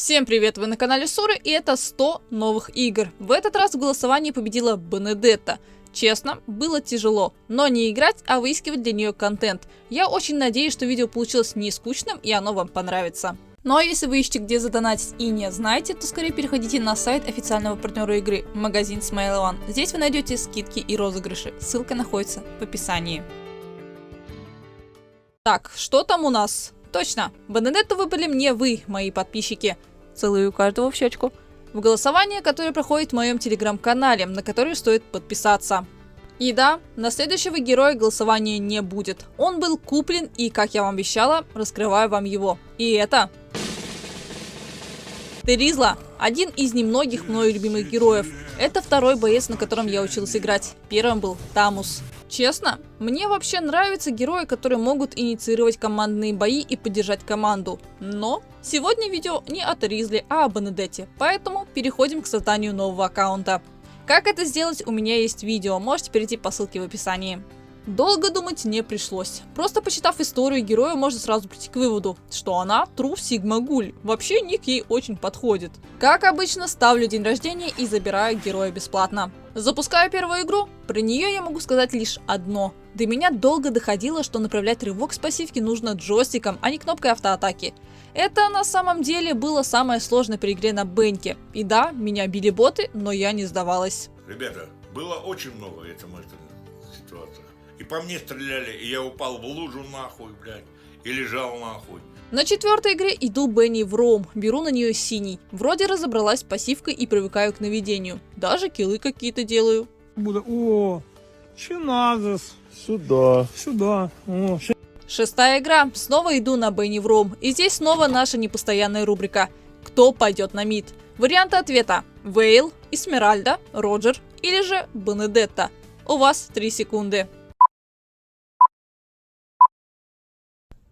Всем привет, вы на канале Суры, и это 100 новых игр. В этот раз в голосовании победила Бенедетта. Честно, было тяжело, но не играть, а выискивать для нее контент. Я очень надеюсь, что видео получилось не скучным и оно вам понравится. Ну а если вы ищете, где задонатить и не знаете, то скорее переходите на сайт официального партнера игры, магазин Smile One. Здесь вы найдете скидки и розыгрыши, ссылка находится в описании. Так, что там у нас? Точно, Бенедетту выбрали мне вы, мои подписчики. Целую каждого в щечку. В голосование, которое проходит в моем телеграм-канале, на который стоит подписаться. И да, на следующего героя голосования не будет. Он был куплен и, как я вам обещала, раскрываю вам его. И это... Теризла, один из немногих мною любимых героев. Это второй боец, на котором я училась играть. Первым был Тамус. Честно, мне вообще нравятся герои, которые могут инициировать командные бои и поддержать команду. Но сегодня видео не о Теризле, а о Бенедетте, поэтому переходим к созданию нового аккаунта. Как это сделать, у меня есть видео, можете перейти по ссылке в описании. Долго думать не пришлось. Просто почитав историю героя, можно сразу прийти к выводу, что она True Sigma Ghoul. Вообще ник ей очень подходит. Как обычно, ставлю день рождения и забираю героя бесплатно. Запускаю первую игру. Про нее я могу сказать лишь одно. До меня долго доходило, что направлять рывок с пассивки нужно джойстиком, а не кнопкой автоатаки. Это на самом деле было самое сложное при игре на Бенке. И да, меня били боты, но я не сдавалась. Ребята, было очень много этих ситуаций. И по мне стреляли, и я упал в лужу нахуй, блядь, и лежал нахуй. На четвертой игре иду Бенни в роум, беру на нее синий. Вроде разобралась с пассивкой и привыкаю к наведению. Даже киллы какие-то делаю. О, че надо? Сюда. Сюда. О, Шестая игра. Снова иду на Бенни в роум. И здесь снова наша непостоянная рубрика. Кто пойдет на мид? Варианты ответа. Вейл, Эсмеральда, Роджер или же Бенедетта. У вас 3 секунды.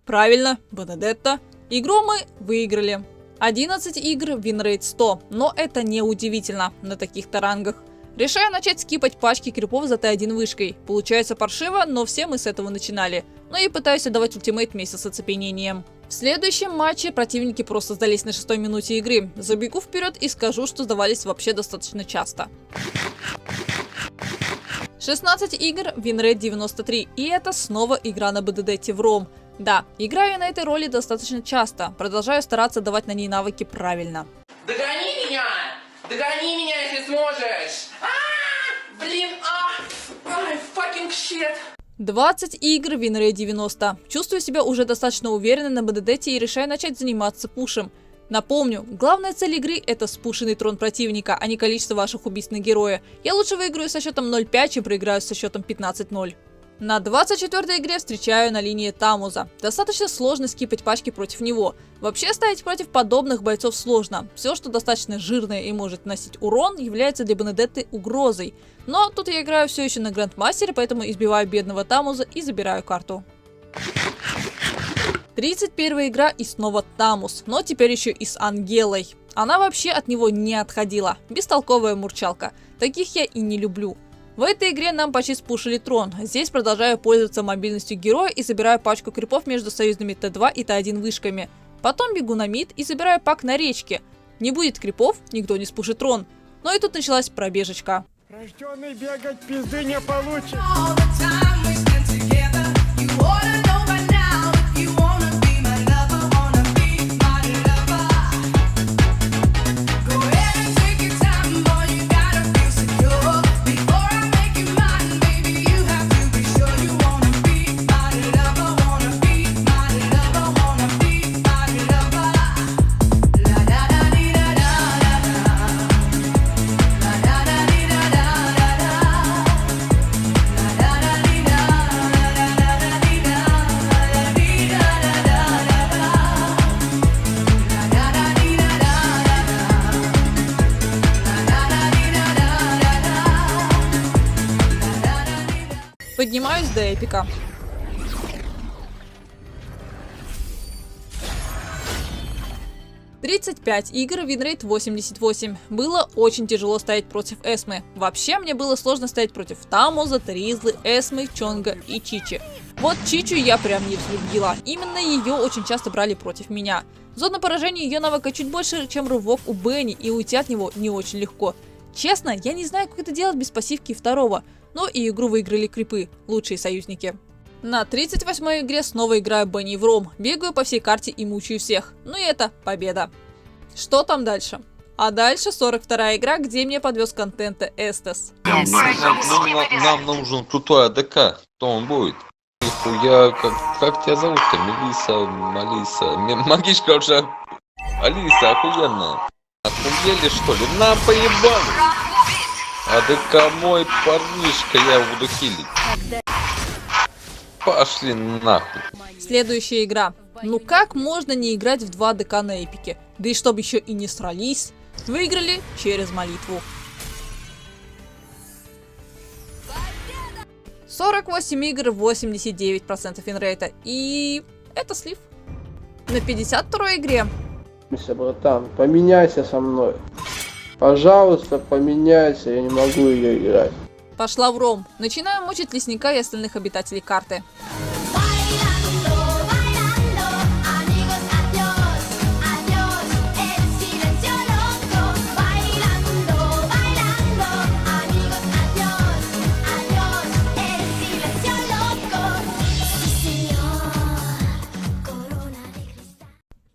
Правильно, Бенедетта. Игру мы выиграли. 11 игр, винрейт 100, но это не удивительно на таких-то рангах. Решаю начать скипать пачки крипов за Т1 вышкой. Получается паршиво, но все мы с этого начинали. Ну и пытаюсь отдавать ультимейт вместе с оцепенением. В следующем матче противники просто сдались на 6-й минуте игры. Забегу вперед и скажу, что сдавались вообще достаточно часто. 16 игр, винрейт 93, и это снова игра на Бенедетте в роум. Да, играю я на этой роли достаточно часто, продолжаю стараться давать на ней навыки правильно. Догони меня! Догони меня, если сможешь! Блин, fucking shit! 20 игр, винрейт 90. Чувствую себя уже достаточно уверенно на Бенедетте и решаю начать заниматься пушем. Напомню, главная цель игры — это спушенный трон противника, а не количество ваших убийств на героя. Я лучше выиграю со счетом 0-5, чем проиграю со счетом 15-0. На 24-й игре встречаю на линии Тамуза. Достаточно сложно скипать пачки против него. Вообще ставить против подобных бойцов сложно. Все, что достаточно жирное и может наносить урон, является для Бенедетты угрозой. Но тут я играю все еще на Грандмастере, поэтому избиваю бедного Тамуза и забираю карту. 31-я игра и снова Тамус, но теперь еще и с Ангелой. Она вообще от него не отходила. Бестолковая мурчалка. Таких я и не люблю. В этой игре нам почти спушили трон. Здесь продолжаю пользоваться мобильностью героя и забираю пачку крипов между союзными Т2 и Т1 вышками. Потом бегу на мид и забираю пак на речке. Не будет крипов, никто не спушит трон. Но и тут началась пробежечка. рожденный бегать пизды не получит. Поднимаюсь до эпика. «35 игр, винрейт 88. Было очень тяжело стоять против Эсмы. Вообще, мне было сложно стоять против Тамуза, Теризлы, Эсмы, Чонга и Чичи. Вот Чичу я прям не взлюбила. Именно ее очень часто брали против меня. Зона поражения ее навыка чуть больше, чем рывок у Бенни, и уйти от него не очень легко. Честно, я не знаю, как это делать без пассивки второго, но и игру выиграли крипы, лучшие союзники. На 38-й игре снова играю Бенни в ром, бегаю по всей карте и мучаю всех. Ну и это победа. Что там дальше? А дальше 42-я игра, где мне подвез контента Эстес. Нам нужен крутой АДК. Кто он будет? Я как тебя зовут-то? Мелиса, Малиса. Магичка уже. Алиса, охуенная. Охуели, что ли? Нам поебали. АДК мой парнишка, я его буду хилить. Пошли нахуй. Следующая игра. Ну как можно не играть в 2 АДК на эпике? Да и чтобы еще и не срались. Выиграли через молитву. 48 игр, 89% винрейта. И это слив. На 52-й игре. Братан, поменяйся со мной. Пожалуйста, поменяйся, я не могу ее играть. Пошла в ром. Начинаю мучить лесника и остальных обитателей карты.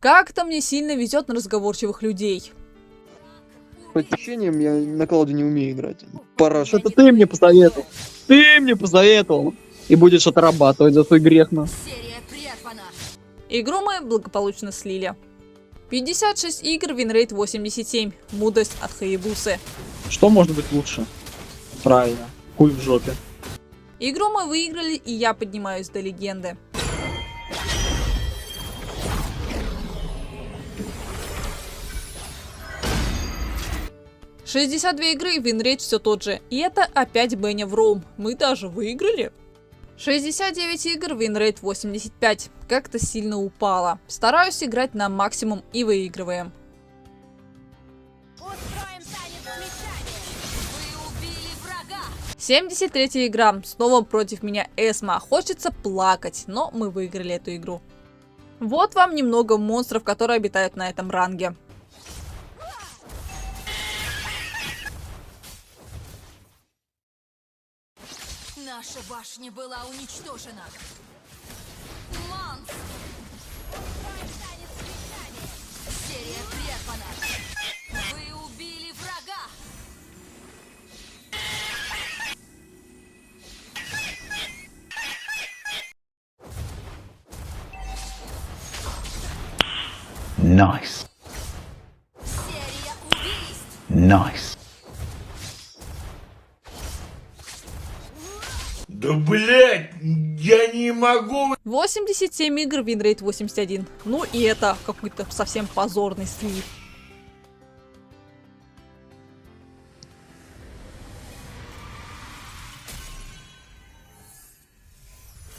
Как-то мне сильно везет на разговорчивых людей. По ощущениям, я на клауде не умею играть. Пора. Что-то ты мне посоветовал. Ты мне посоветовал. И будешь отрабатывать за свой грех, на. Игру мы благополучно слили. 56 игр, винрейт 87. Мудрость от Хаябусы. Что может быть лучше? Правильно. Хуй в жопе. Игру мы выиграли, и я поднимаюсь до легенды. — 62 игры, винрейт все тот же. И это опять Бенни в ром. Мы даже выиграли. 69 игр, винрейт 85. Как-то сильно упало. Стараюсь играть на максимум и выигрываем. 73 игра. Снова против меня Эсма. Хочется плакать, но мы выиграли эту игру. Вот вам немного монстров, которые обитают на этом ранге. Наша башня была уничтожена. Монстр! Танец смешания. Серия прервана. Вы убили врага. Nice. Серия убийств. Nice. Да блять, я не могу. 87 игр, винрейт 81. Ну и это какой-то совсем позорный слив.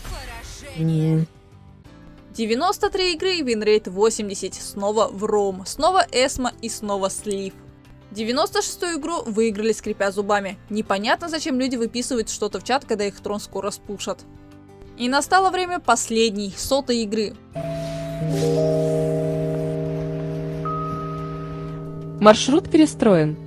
Поражение. 93 игры, винрейт 80. Снова в ром. Снова Эсма и снова слив. 96-ю игру выиграли, скрипя зубами. Непонятно, зачем люди выписывают что-то в чат, когда их трон скоро спушат. И настало время последней, 100-й игры. Маршрут перестроен.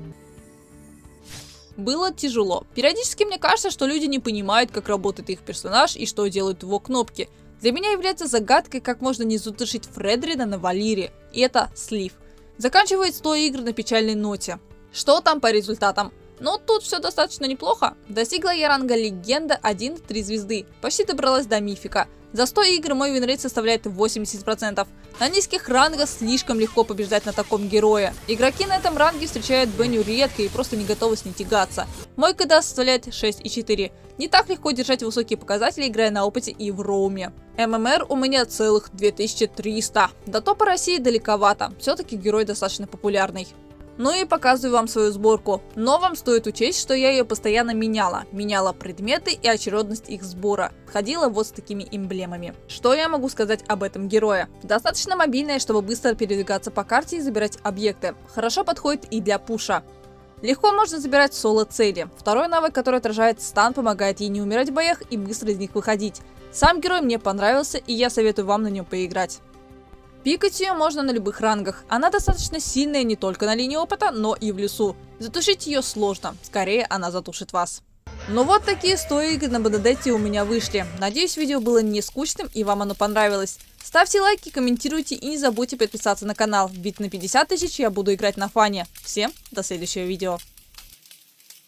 Было тяжело. Периодически мне кажется, что люди не понимают, как работает их персонаж и что делают его кнопки. Для меня является загадкой, как можно не задушить Фредрина на Валире. И это слив. Заканчивает 100 игр на печальной ноте. Что там по результатам? Ну, тут все достаточно неплохо. Достигла я ранга легенда 1-3 звезды. Почти добралась до мифика. За 100 игр мой винрейт составляет 80%. На низких рангах слишком легко побеждать на таком герое. Игроки на этом ранге встречают Беню редко и просто не готовы с ней тягаться. Мой КД составляет 6,4. Не так легко держать высокие показатели, играя на опыте и в роуме. ММР у меня целых 2300. До топа России далековато. Все-таки герой достаточно популярный. Ну и показываю вам свою сборку. Но вам стоит учесть, что я ее постоянно меняла. Меняла предметы и очередность их сбора. Ходила вот с такими эмблемами. Что я могу сказать об этом герое? Достаточно мобильная, чтобы быстро передвигаться по карте и забирать объекты. Хорошо подходит и для пуша. Легко можно забирать соло-цели. Второй навык, который отражает стан, помогает ей не умирать в боях и быстро из них выходить. Сам герой мне понравился, и я советую вам на нем поиграть. Пикать ее можно на любых рангах. Она достаточно сильная не только на линии опыта, но и в лесу. Затушить ее сложно, скорее она затушит вас. Ну вот такие 100 игр на Бенедетте у меня вышли. Надеюсь, видео было не скучным и вам оно понравилось. Ставьте лайки, комментируйте и не забудьте подписаться на канал, ведь на 50 000 я буду играть на фане. Всем до следующего видео.